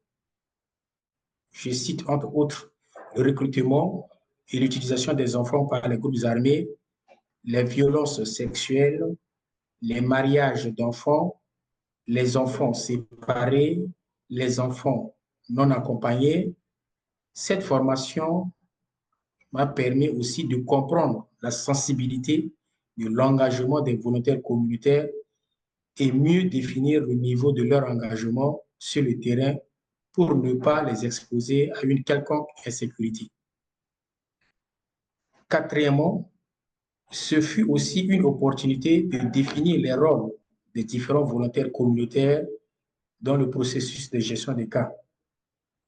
Speaker 5: Je cite entre autres le recrutement et l'utilisation des enfants par les groupes armés, les violences sexuelles, les mariages d'enfants, les enfants séparés, les enfants non accompagnés. Cette formation m'a permis aussi de comprendre la sensibilité de l'engagement des volontaires communautaires et mieux définir le niveau de leur engagement sur le terrain pour ne pas les exposer à une quelconque insécurité. Quatrièmement, ce fut aussi une opportunité de définir les rôles des différents volontaires communautaires dans le processus de gestion des cas.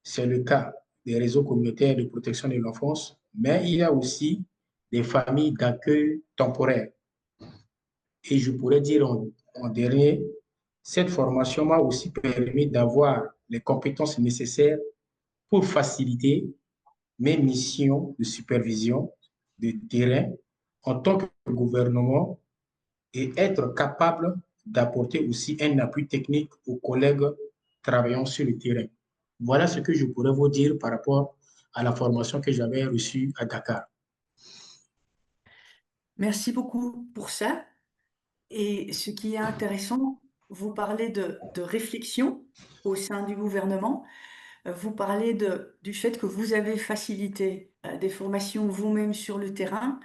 Speaker 5: C'est le cas des réseaux communautaires de protection de l'enfance, mais il y a aussi des familles d'accueil temporaire. Et je pourrais dire en dernier, cette formation m'a aussi permis d'avoir les compétences nécessaires pour faciliter mes missions de supervision de terrain en tant que gouvernement et être capable d'apporter aussi un appui technique aux collègues travaillant sur le terrain. Voilà ce que je pourrais vous dire par rapport à la formation que j'avais reçue à Dakar.
Speaker 1: Merci beaucoup pour ça. Et ce qui est intéressant, vous parlez de réflexion au sein du gouvernement. Vous parlez du fait que vous avez facilité des formations vous-même sur le terrain.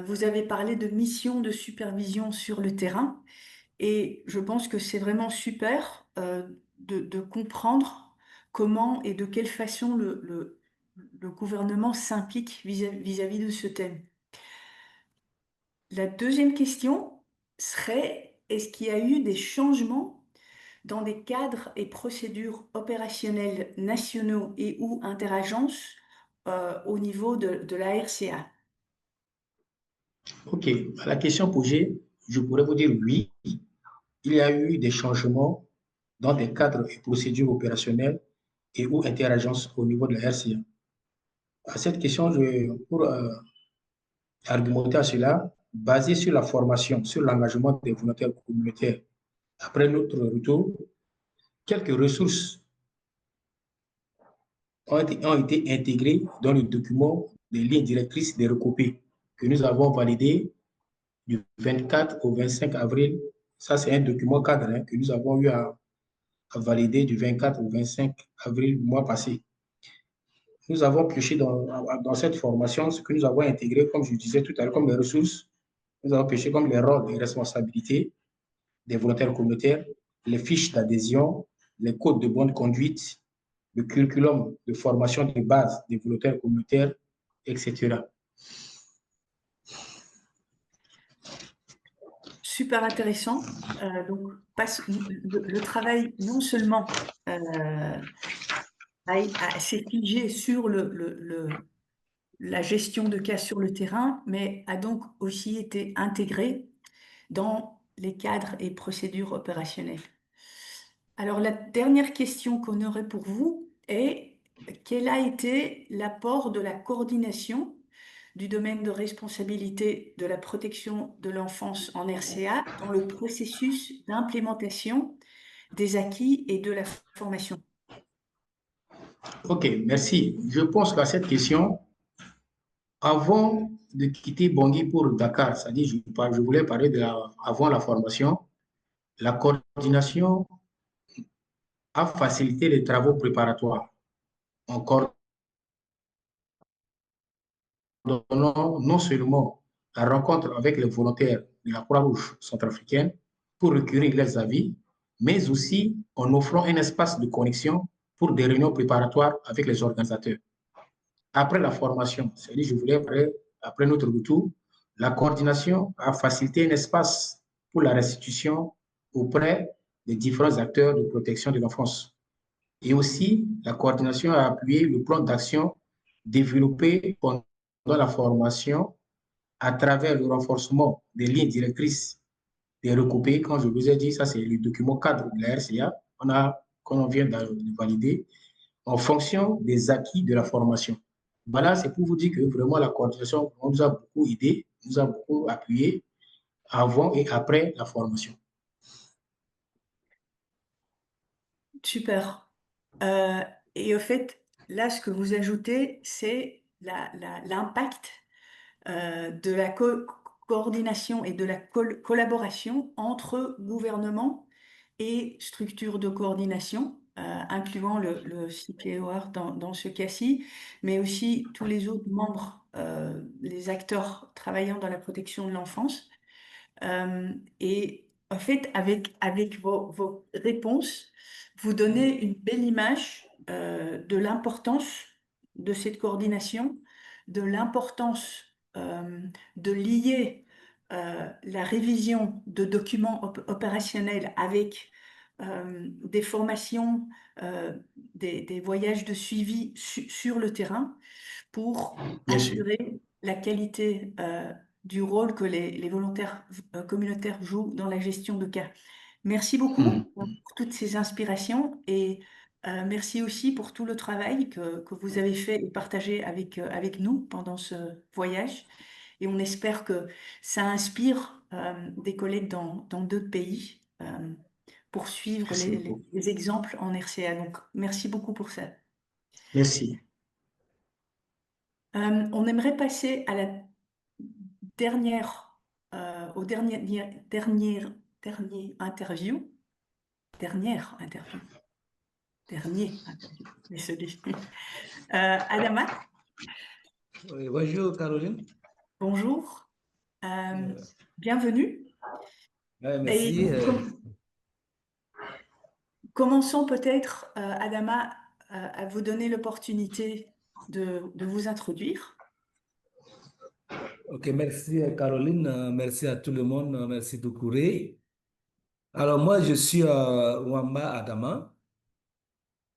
Speaker 1: Vous avez parlé de mission de supervision sur le terrain. Et je pense que c'est vraiment super de comprendre comment et de quelle façon le gouvernement s'implique vis-à-vis de ce thème. La deuxième question serait, est-ce qu'il y a eu des changements dans des cadres et procédures opérationnelles nationaux et ou interagences au niveau de la RCA?
Speaker 5: OK. À la question posée, je pourrais vous dire oui, il y a eu des changements dans des cadres et procédures opérationnelles et ou interagences au niveau de la RCA. À cette question, pour argumenter à cela, basé sur la formation, sur l'engagement des volontaires communautaires, après notre retour, quelques ressources ont été intégrées dans le document des lignes directrices des recoupés que nous avons validé du 24 au 25 avril. Ça, c'est un document cadre que nous avons eu à valider du 24 au 25 avril du mois passé. Nous avons pioché dans cette formation ce que nous avons intégré, comme je disais tout à l'heure, comme les ressources. Nous avons pioché comme les rôles et responsabilités des volontaires communautaires, les fiches d'adhésion, les codes de bonne conduite, le curriculum de formation de base des volontaires communautaires, etc.
Speaker 1: Super intéressant. Donc, le travail non seulement s'est figé sur la gestion de cas sur le terrain, mais a donc aussi été intégré dans les cadres et procédures opérationnelles. Alors, la dernière question qu'on aurait pour vous est quel a été l'apport de la coordination du domaine de responsabilité de la protection de l'enfance en RCA dans le processus d'implémentation des acquis et de la formation?
Speaker 5: OK, merci. Je pense qu'à cette question, avant de quitter Bangui pour Dakar, c'est-à-dire je voulais parler avant la formation, la coordination a facilité les travaux préparatoires en coordonnant non seulement la rencontre avec les volontaires de la Croix-Rouge centrafricaine pour recueillir leurs avis, mais aussi en offrant un espace de connexion pour des réunions préparatoires avec les organisateurs. après la formation. C'est-à-dire, je voulais, après notre retour, la coordination a facilité un espace pour la restitution auprès des différents acteurs de protection de l'enfance. Et aussi, la coordination a appuyé le plan d'action développé pendant la formation à travers le renforcement des lignes directrices des recoupés. Quand je vous ai dit, ça c'est le document cadre de la RCA, qu'on vient de valider, en fonction des acquis de la formation. Voilà, c'est pour vous dire que vraiment la coordination nous a beaucoup aidé, nous a beaucoup appuyé avant et après la formation.
Speaker 1: Super. Et au fait, là, ce que vous ajoutez, c'est l'impact de la coordination et de la collaboration entre gouvernements et structures de coordination, incluant le CPOR dans ce cas-ci, mais aussi tous les autres membres, les acteurs travaillant dans la protection de l'enfance. Et en fait, avec vos réponses, vous donnez une belle image de l'importance de cette coordination, de l'importance de lier la révision de documents opérationnels avec des formations, des voyages de suivi sur le terrain pour
Speaker 5: Bien sûr.
Speaker 1: assurer la qualité du rôle que les volontaires communautaires jouent dans la gestion de cas. Merci beaucoup pour toutes ces inspirations et merci aussi pour tout le travail que vous avez fait et partagé avec nous pendant ce voyage. Et on espère que ça inspire des collègues dans d'autres pays pour suivre
Speaker 5: Merci beaucoup.
Speaker 1: les exemples en RCA. Donc, merci beaucoup pour ça.
Speaker 5: Merci.
Speaker 1: On aimerait passer à la dernière, au dernier interview. Dernière interview. Dernier interview. Désolé. Adama,
Speaker 6: Oui, bonjour Caroline.
Speaker 1: bonjour. Bienvenue.
Speaker 6: Ouais,
Speaker 1: Et
Speaker 6: merci.
Speaker 1: commençons peut-être, Adama, à vous donner l'opportunité de vous introduire.
Speaker 6: Ok, merci Caroline, merci à tout le monde, merci Doucouré. Alors moi, je suis Wamba Adama.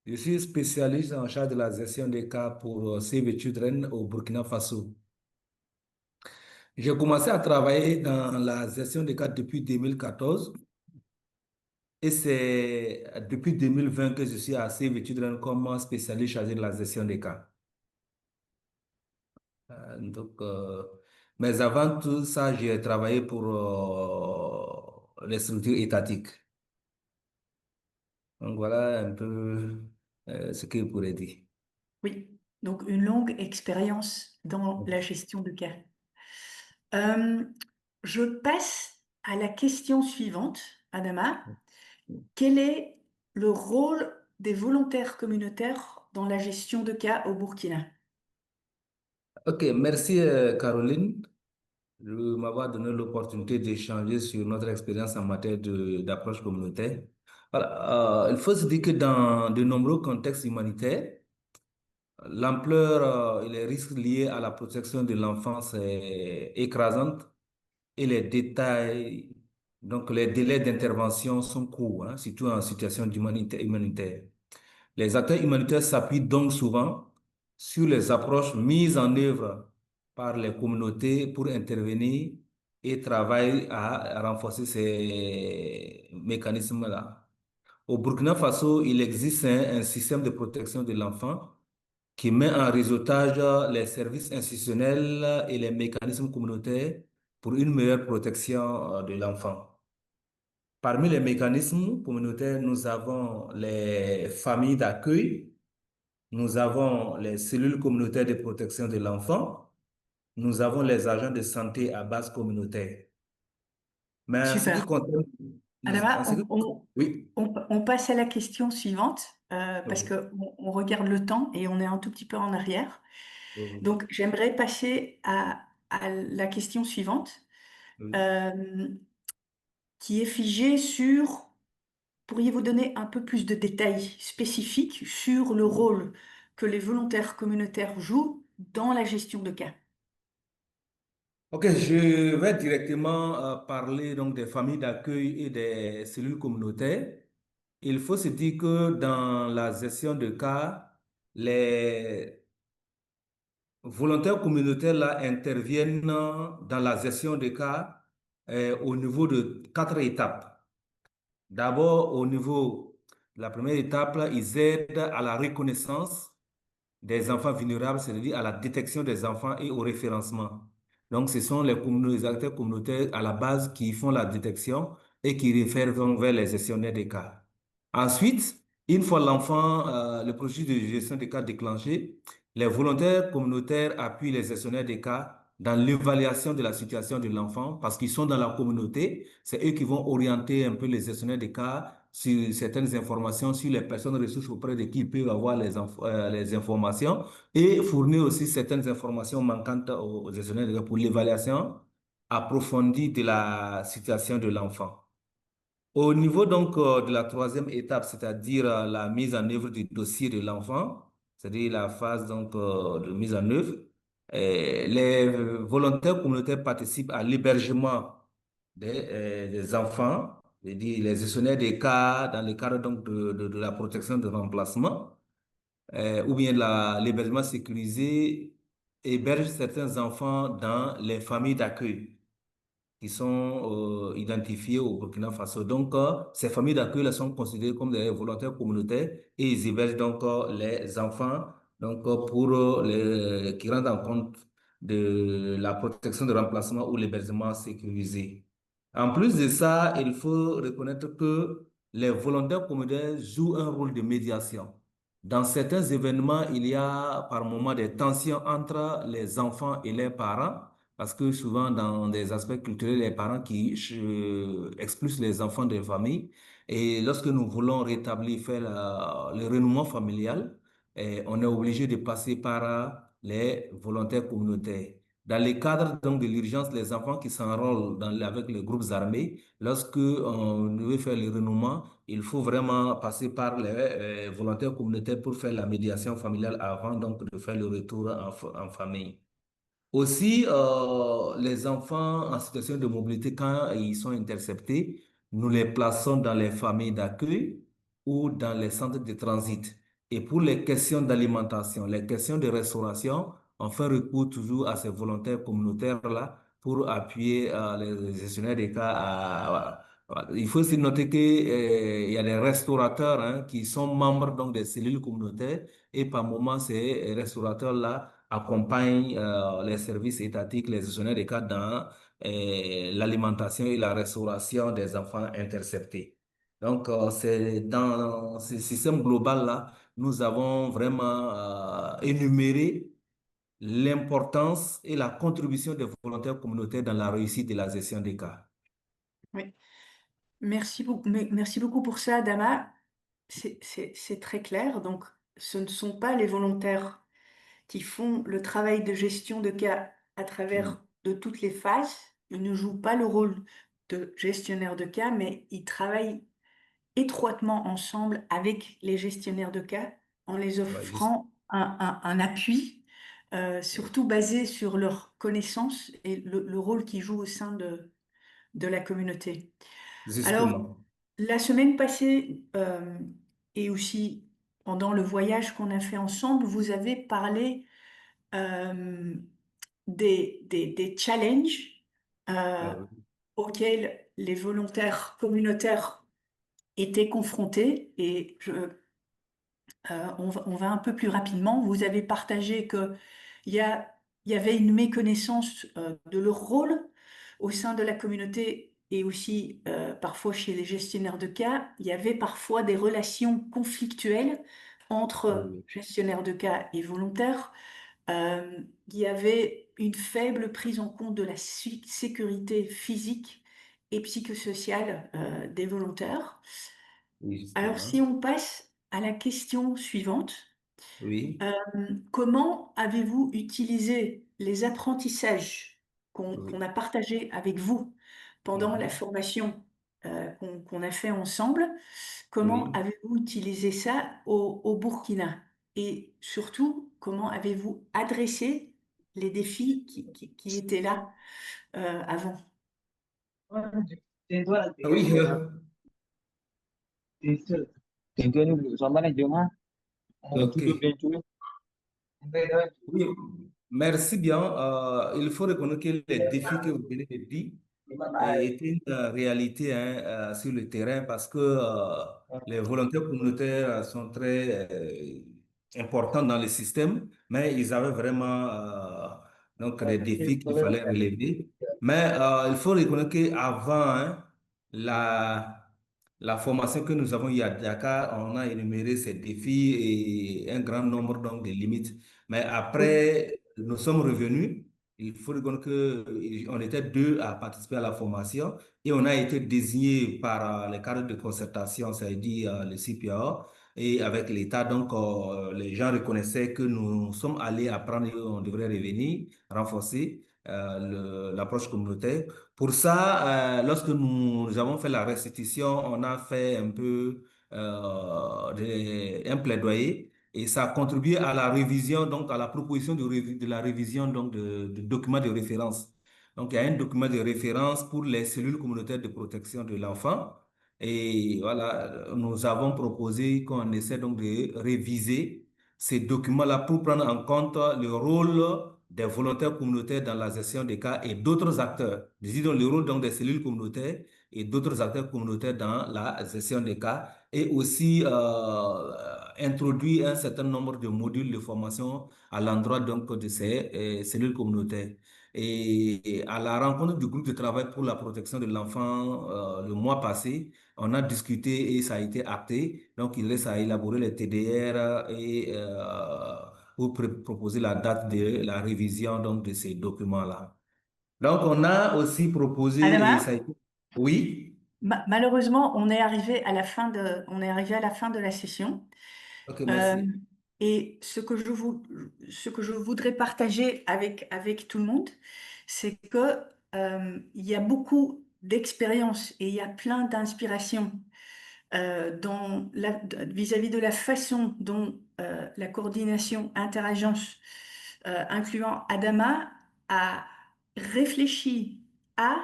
Speaker 6: Je suis spécialiste en charge de la gestion des cas pour Save the Children au Burkina Faso. J'ai commencé à travailler dans la gestion des cas depuis 2014 et c'est depuis 2020 que je suis à Save the Children comme spécialiste chargé de la gestion des cas. Donc, mais avant tout ça, j'ai travaillé pour les structures étatiques. Donc voilà un peu ce que je pourrais dire.
Speaker 1: Oui, donc une longue expérience dans la gestion de cas. Je passe à la question suivante, Adama. Quel est le rôle des volontaires communautaires dans la gestion de cas au Burkina?
Speaker 6: Ok, merci Caroline de m'avoir donné l'opportunité d'échanger sur notre expérience en matière d'approche communautaire. Voilà, il faut se dire que dans de nombreux contextes humanitaires, l'ampleur et les risques liés à la protection de l'enfance est écrasante et les détails, donc les délais d'intervention sont courts, hein, surtout en situation humanitaire. Les acteurs humanitaires s'appuient donc souvent sur les approches mises en œuvre par les communautés pour intervenir et travaillent à renforcer ces mécanismes-là. Au Burkina Faso, il existe un système de protection de l'enfant qui met en réseautage les services institutionnels et les mécanismes communautaires pour une meilleure protection de l'enfant. Parmi les mécanismes communautaires, nous avons les familles d'accueil, nous avons les cellules communautaires de protection de l'enfant, nous avons les agents de santé à base communautaire. Mais en ce qui
Speaker 1: Super.
Speaker 6: concerne...
Speaker 1: Adama,
Speaker 6: Oui.
Speaker 1: on passe à la question suivante parce
Speaker 6: Oui.
Speaker 1: qu'on regarde le temps et on est un tout petit peu en arrière.
Speaker 6: Oui.
Speaker 1: Donc, j'aimerais passer à la question suivante
Speaker 6: Oui.
Speaker 1: qui est figée sur, pourriez-vous donner un peu plus de détails spécifiques sur le rôle que les volontaires communautaires jouent dans la gestion de cas?
Speaker 6: Ok, je vais directement parler donc des familles d'accueil et des cellules communautaires. Il faut se dire que dans la gestion de cas, les volontaires communautaires là interviennent dans la gestion de cas au niveau de 4 étapes. D'abord, au niveau de la première étape, là, ils aident à la reconnaissance des enfants vulnérables, c'est-à-dire à la détection des enfants et au référencement. Donc, ce sont les acteurs communautaires à la base qui font la détection et qui réfèrent vers les gestionnaires des cas. Ensuite, une fois l'enfant, le processus de gestion des cas déclenché, les volontaires communautaires appuient les gestionnaires des cas dans l'évaluation de la situation de l'enfant parce qu'ils sont dans la communauté. C'est eux qui vont orienter un peu les gestionnaires des cas sur certaines informations, sur les personnes ressources auprès de qui ils peuvent avoir les informations et fournir aussi certaines informations manquantes aux gestionnaires des cas pour l'évaluation approfondie de la situation de l'enfant. Au niveau donc de la troisième étape, c'est-à-dire la mise en œuvre du dossier de l'enfant, c'est-à-dire la phase donc de mise en œuvre, les volontaires communautaires participent à l'hébergement des enfants, c'est-à-dire les gestionnaires des cas dans le cadre donc de la protection de remplacement, ou bien l'hébergement sécurisé héberge certains enfants dans les familles d'accueil qui sont identifiés au Burkina Faso. Donc, ces familles d'accueil sont considérées comme des volontaires communautaires et ils hébergent donc les enfants donc, qui rendent en compte de la protection de remplacement ou l'hébergement sécurisé. En plus de ça, il faut reconnaître que les volontaires communautaires jouent un rôle de médiation. Dans certains événements, il y a par moments des tensions entre les enfants et les parents parce que souvent, dans des aspects culturels, les parents qui expulsent les enfants des familles. Et lorsque nous voulons rétablir, faire le renouement familial, on est obligé de passer par les volontaires communautaires. Dans le cadre donc, de l'urgence, les enfants qui s'enrôlent avec les groupes armés, lorsque on veut faire le renouement, il faut vraiment passer par les volontaires communautaires pour faire la médiation familiale avant donc, de faire le retour en famille. Aussi, les enfants en situation de mobilité, quand ils sont interceptés, nous les plaçons dans les familles d'accueil ou dans les centres de transit. Et pour les questions d'alimentation, les questions de restauration, on fait recours toujours à ces volontaires communautaires-là pour appuyer les gestionnaires des cas. Il faut aussi noter qu'il y a des restaurateurs hein, qui sont membres donc, des cellules communautaires et par moment, ces restaurateurs-là accompagne les services étatiques, les gestionnaires des cas dans l'alimentation et la restauration des enfants interceptés. Donc, c'est dans ce système global-là, nous avons vraiment énuméré l'importance et la contribution des volontaires communautaires dans la réussite de la gestion des cas.
Speaker 1: Oui. Merci beaucoup pour ça, Adama. C'est très clair. Donc, ce ne sont pas les volontaires qui font le travail de gestion de cas à travers de toutes les phases. Ils ne jouent pas le rôle de gestionnaire de cas, mais ils travaillent étroitement ensemble avec les gestionnaires de cas en les
Speaker 6: Ouais, juste.
Speaker 1: offrant un appui, surtout basé sur leurs connaissances et le rôle qu'ils jouent au sein de la communauté. Alors,
Speaker 6: Justement.
Speaker 1: la semaine passée et aussi pendant le voyage qu'on a fait ensemble, vous avez parlé euh, des challenges euh,
Speaker 6: Oui,
Speaker 1: auxquels les volontaires communautaires étaient confrontés. Et on va un peu plus rapidement. Vous avez partagé qu'il y il y avait une méconnaissance de leur rôle au sein de la communauté et aussi parfois chez les gestionnaires de cas. Il y avait parfois des relations conflictuelles entre
Speaker 6: oui,
Speaker 1: gestionnaires de cas et volontaires. Il y avait une faible prise en compte de la sécurité physique et psychosociale des volontaires.
Speaker 6: oui,
Speaker 1: Alors,
Speaker 6: justement.
Speaker 1: si on passe à la question suivante,
Speaker 6: Oui,
Speaker 1: euh, comment avez-vous utilisé les apprentissages qu'on
Speaker 6: oui.
Speaker 1: a partagés avec vous pendant la
Speaker 6: Mhm.
Speaker 1: formation qu'on a fait ensemble? Comment
Speaker 6: Oui.
Speaker 1: avez-vous utilisé ça au Burkina? et surtout, comment avez-vous adressé les défis qui étaient là avant?
Speaker 6: Oui, ok. Oui, merci bien. Il faut reconnaître que les défis que vous venez de dire étaient une réalité sur le terrain parce que les volontaires communautaires sont très importants dans le système, mais ils avaient vraiment donc des défis qu'il fallait relever. Mais il faut reconnaître qu'avant la formation que nous avons eue à Dakar, on a énuméré ces défis et un grand nombre donc, de limites. Mais
Speaker 1: Oui.
Speaker 6: après, nous sommes revenus. Il faut reconnaître qu'on était deux à participer à la formation et on a été désignés par les cadres de concertation, c'est-à-dire le CPA, et avec l'État. Donc, les gens reconnaissaient que nous sommes allés apprendre et on devrait revenir, renforcer l'approche communautaire. Pour ça, lorsque nous avons fait la restitution, on a fait un peu un plaidoyer et ça a contribué à la révision, donc à la proposition de la révision donc de documents de référence. Donc, il y a un document de référence pour les cellules communautaires de protection de l'enfant. Et voilà, nous avons proposé qu'on essaie donc de réviser ces documents-là pour prendre en compte le rôle des volontaires communautaires dans la gestion des cas et d'autres acteurs. Je dis donc le rôle donc des cellules communautaires et d'autres acteurs communautaires dans la gestion des cas et aussi introduire un certain nombre de modules de formation à l'endroit donc de ces cellules communautaires. Et à la rencontre du groupe de travail pour la protection de l'enfant le mois passé, on a discuté et ça a été acté. Donc, il reste à élaborer les TDR et pour proposer la date de la révision donc, de ces documents-là. Donc, on a aussi proposé, et ça a
Speaker 1: Adama,
Speaker 6: été... Oui,
Speaker 1: malheureusement, on est arrivé à la fin de la session.
Speaker 6: ok,
Speaker 1: Euh,
Speaker 6: merci.
Speaker 1: et ce que je voudrais partager avec tout le monde, c'est que il y a beaucoup d'expériences et il y a plein d'inspirations vis-à-vis de la façon dont la coordination interagence, incluant Adama, a réfléchi à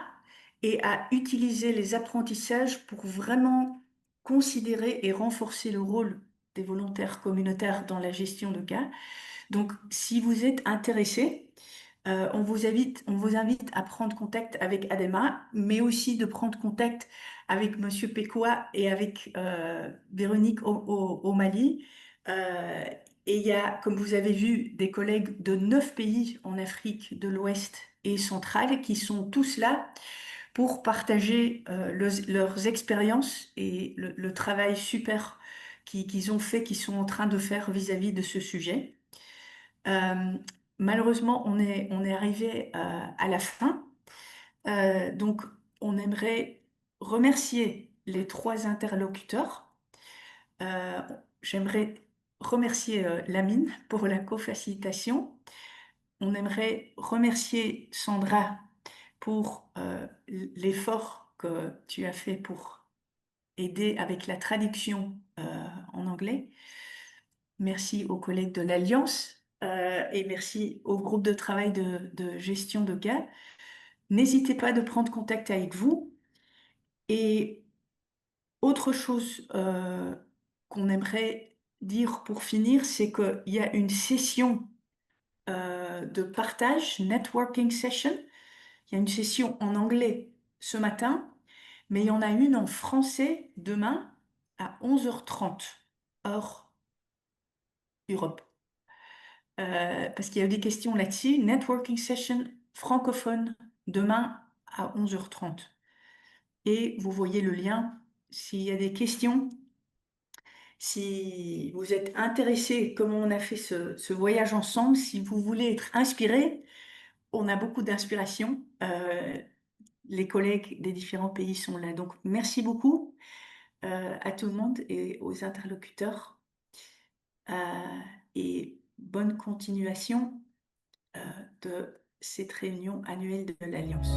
Speaker 1: et a utilisé les apprentissages pour vraiment considérer et renforcer le rôle des volontaires communautaires dans la gestion de cas. Donc, si vous êtes intéressé, on vous invite à prendre contact avec Adema, mais aussi de prendre contact avec Monsieur Pécois et avec Véronique au Mali. Euh, et il y a, comme vous avez vu, des collègues de 9 pays en Afrique de l'Ouest et centrale qui sont tous là pour partager leurs expériences et le travail super qu'ils ont fait, qu'ils sont en train de faire vis-à-vis de ce sujet. Euh, Malheureusement, on est arrivé à la fin. Donc, on aimerait remercier les trois interlocuteurs. Euh, J'aimerais remercier Lamine pour la co-facilitation. On aimerait remercier Sandra pour l'effort que tu as fait pour aider avec la traduction en anglais. Merci aux collègues de l'Alliance et merci au groupe de travail de gestion de cas. N'hésitez pas de prendre contact avec vous. Et autre chose qu'on aimerait dire pour finir, c'est qu'il y a une session de partage, networking session. Il y a une session en anglais ce matin, mais il y en a une en français demain à 11h30, heure Europe. Parce qu'il y a eu des questions là-dessus. Networking session francophone demain à 11h30. Et vous voyez le lien. S'il y a des questions, si vous êtes intéressé comment on a fait ce voyage ensemble, si vous voulez être inspiré, on a beaucoup d'inspiration. Les collègues des différents pays sont là. Donc, merci beaucoup à tout le monde et aux interlocuteurs. Et bonne continuation de cette réunion annuelle de l'Alliance.